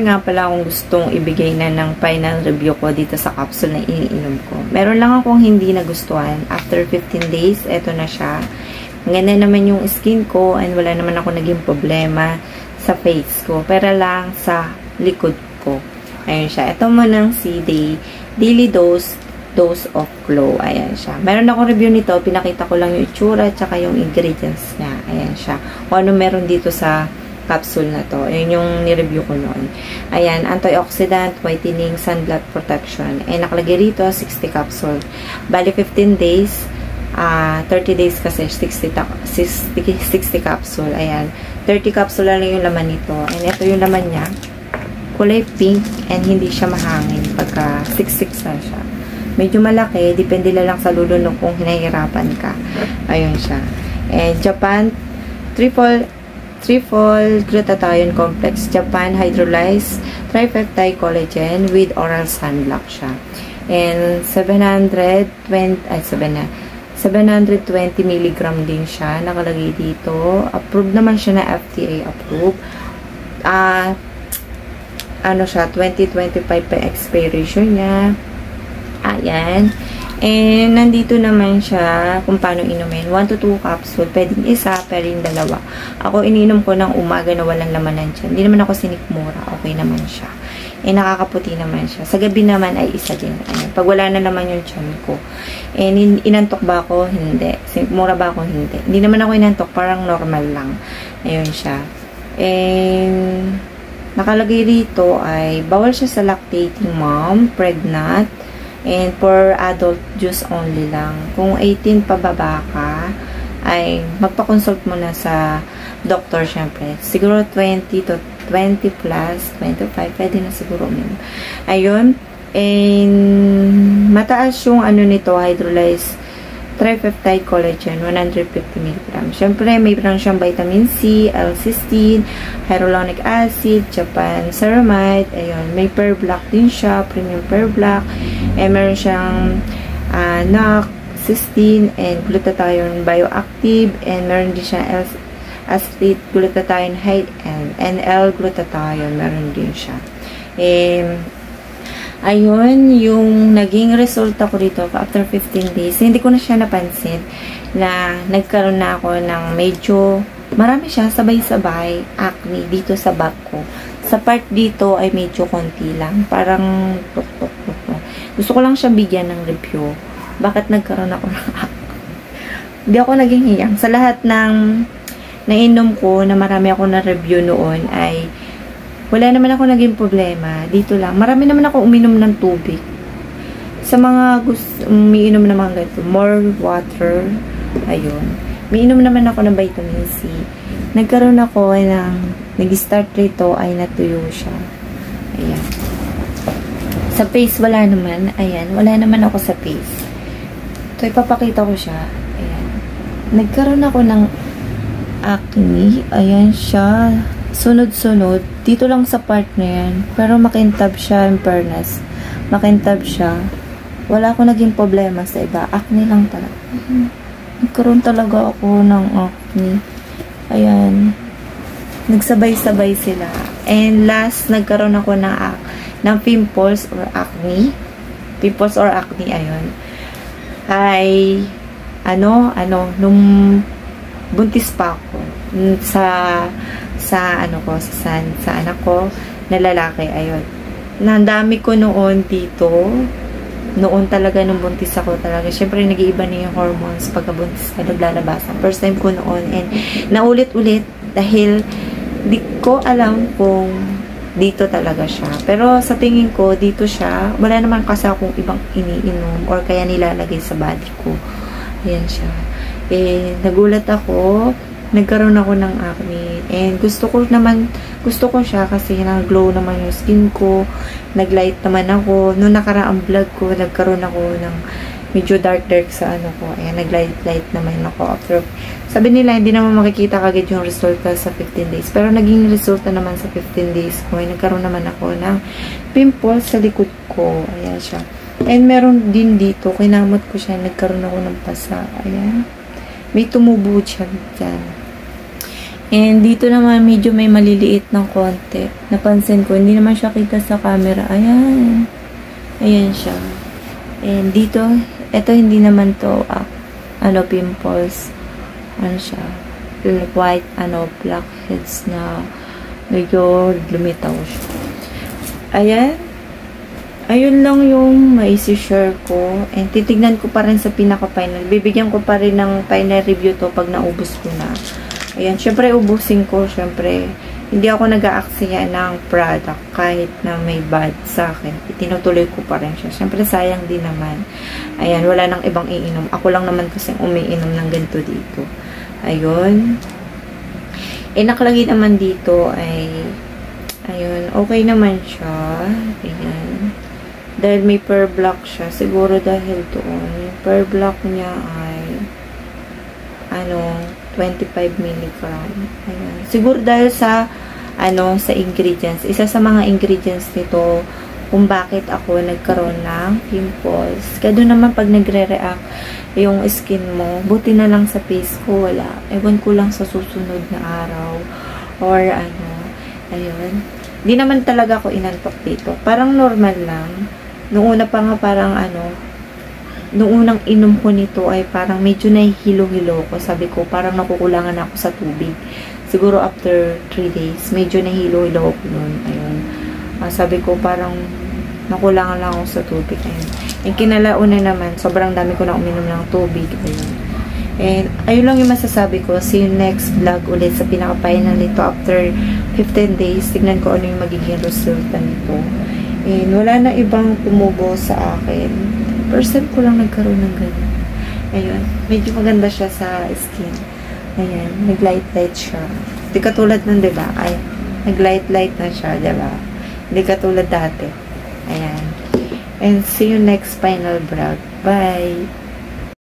meron nga pala akong gustong ibigay na ng final review ko dito sa capsule na iniinom ko. Meron lang akong hindi nagustuhan. After 15 days, eto na siya. Maganda naman yung skin ko and wala naman ako naging problema sa face ko. Pero lang sa likod ko. Ayun siya. Ito mo ng Daily Dose of Glow. Ayan siya. Meron akong review nito. Pinakita ko lang yung itsura at saka yung ingredients niya. Ayan siya. Kung ano meron dito sa capsule na to. Ayun yung ni-review ko noon. Ayan, antioxidant, whitening, sunblock protection. Eh, nakalagay rito, 60 capsule. Bali, 15 days, 30 days kasi, 60 capsule. Ayan, 30 capsule lang yung laman nito. And ito yung laman niya. Kulay pink and hindi siya mahangin pagka 66 na siya. Medyo malaki, depende lang sa lulunok kung hinahirapan ka. Ayun siya. And Japan, Triple Glutathione Complex, Japan Hydrolyzed Tripeptide Collagen with oral sunblock siya. And 720 mg din siya. Nakalagay dito. Approved naman siya na FDA approved. Ano siya, 2025 pa expiration niya. Ayan. And, nandito naman siya kung paano inumin. 1 to 2 capsule. Pwedeng isa, pwedeng dalawa. Ako, iniinom ko ng umaga na walang lamanan siya. Hindi naman ako sinikmura. Okay naman siya. Eh, nakakaputi naman siya. Sa gabi naman ay isa din. Ayan. Pag wala na naman yung tiyan ko. And, inantok ba ako? Hindi. Sinikmura ba ako? Hindi. Hindi naman ako inantok. Parang normal lang. Ayun siya. And, nakalagay rito ay bawal siya sa lactating mom, pregnant, and for adult use only lang. Kung 18 pababa ka, ay magpa-consult mo na sa doctor syempre. Siguro 20 to 20 plus, 25, pwede na siguro yun. Ayun. And mataas yung ano nito, hydrolyzed tripeptide collagen, 150 mg. Syempre, may parang siyang vitamin C, L-cysteine, hyaluronic acid, Japan ceramide, ayun. May pearl black din siya, premium pearl black. Eh, meron siyang NAC, cysteine, and glutathione bioactive, and meron din siya acetate glutathione high and L-glutathione, meron din siya. Ayun, yung naging resulta ko dito after 15 days, hindi ko na siya napansin na nagkaroon na ako ng medyo, marami siya, sabay-sabay, acne dito sa back ko. Sa part dito ay medyo konti lang, parang tuk-tuk. Gusto ko lang siya bigyan ng review. Bakit nagkaroon ako ng acne? Hindi ako naging hiyang. Sa lahat ng nainom ko na marami ako na review noon ay wala naman ako naging problema. Dito lang. Marami naman ako uminom ng tubig. Sa mga gusto, umiinom ng mga ganito. More water. Ayun. Umiinom naman ako ng vitamin C. Nagkaroon ako ng, nag-start rito ay natuyo siya. Ayan. Sa face, wala naman. Ayan. Wala naman ako sa face. Ito, ipapakita ko siya. Ayan. Nagkaroon ako ng acne. Ayan siya. Sunod-sunod. Dito lang sa part na yan. Pero makintab siya in fairness. Makintab siya. Wala ako naging problema sa iba. Acne lang talaga. Nagkaroon talaga ako ng acne. Ayan. Nagsabay-sabay sila. And last, nagkaroon ako ng pimples or acne. Pimples or acne, ayun. Ay, nung buntis pa ako. Sa anak ko na lalaki, ayun. Nandami ko noon dito. Noon talaga nung buntis ako talaga. Syempre nag-iiba na yung hormones pagka buntis ka, naglalabasan. First time ko noon and naulit-ulit dahil di ko alam kung dito talaga siya. Pero sa tingin ko, dito siya. Wala naman kasi akong ibang iniinom or kaya nilalagay sa body ko. Ayan siya. Eh, nagulat ako. Nagkaroon ako ng acne. And gusto ko siya kasi nag-glow naman yung skin ko. Nag-light naman ako. Noong nakaraang vlog ko, nagkaroon ako ng medyo dark sa ano ko. Ayan, nag-light naman ako. After, sabi nila, hindi naman makikita kagad yung resulta sa 15 days. Pero naging resulta naman sa 15 days ko. Ay, nagkaroon naman ako ng pimple sa likod ko. Ayan siya. And meron din dito, kinamot ko siya, nagkaroon ako ng pasa. Ayan. May tumubo siya dyan. And dito naman, medyo may maliliit ng konti. Napansin ko, hindi naman siya kita sa camera. Ayan. Ayan siya. And dito, ito hindi naman to, pimples. Ano siya? White, blackheads na medyo lumitaw siya. Ayan. Ayun lang yung maisi-share ko. And titignan ko pa rin sa pinaka-final. Bibigyan ko pa rin ng final review to pag naubos ko na. Ayan. Syempre, ubusin ko. Syempre, hindi ako nag-aaksaya ng product kahit na may bad sa akin. Itinutuloy ko pa rin siya. Syempre, sayang din naman. Ayan. Wala nang ibang iinom. Ako lang naman kasi umiinom ng ganito dito. Ayun. Nakalagay naman dito ay ayun. Okay naman siya. Ayan. Dahil may per block siya. Siguro dahil doon. Yung per block niya ay 25 mg. Ayan. Siguro dahil sa sa ingredients. Isa sa mga ingredients nito kung bakit ako nagkaroon ng pimples. Kaya doon naman pag nagre-react yung skin mo, buti na lang sa face ko, wala. Ewan ko lang sa susunod na araw. Or ayun. Di naman talaga ako inantok dito. Parang normal lang. Noong una pa nga parang noong unang inom ko nito ay parang medyo nahihilo-hilo ko. Sabi ko, parang nakukulangan ako sa tubig. Siguro after 3 days, medyo nahihilo-hilo ko nun. Ayun. Sabi ko, parang nakulangan lang ako sa tubig. Ayun. Yung kinalauna naman, sobrang dami ko na uminom ng tubig. Ayun. And, ayun lang yung masasabi ko. See you next vlog ulit sa pinaka-final nito after 15 days. Tignan ko ano yung magiging resulta nito. And, wala na ibang tumubo sa akin. First time ko lang nagkaroon ng ganyan. Ayun. Medyo maganda siya sa skin. Ayan. Nag-light-light siya. Hindi katulad nun, diba? Ay, nag-light-light na siya, diba? Hindi katulad dati. Ayan. And see you next final vlog. Bye!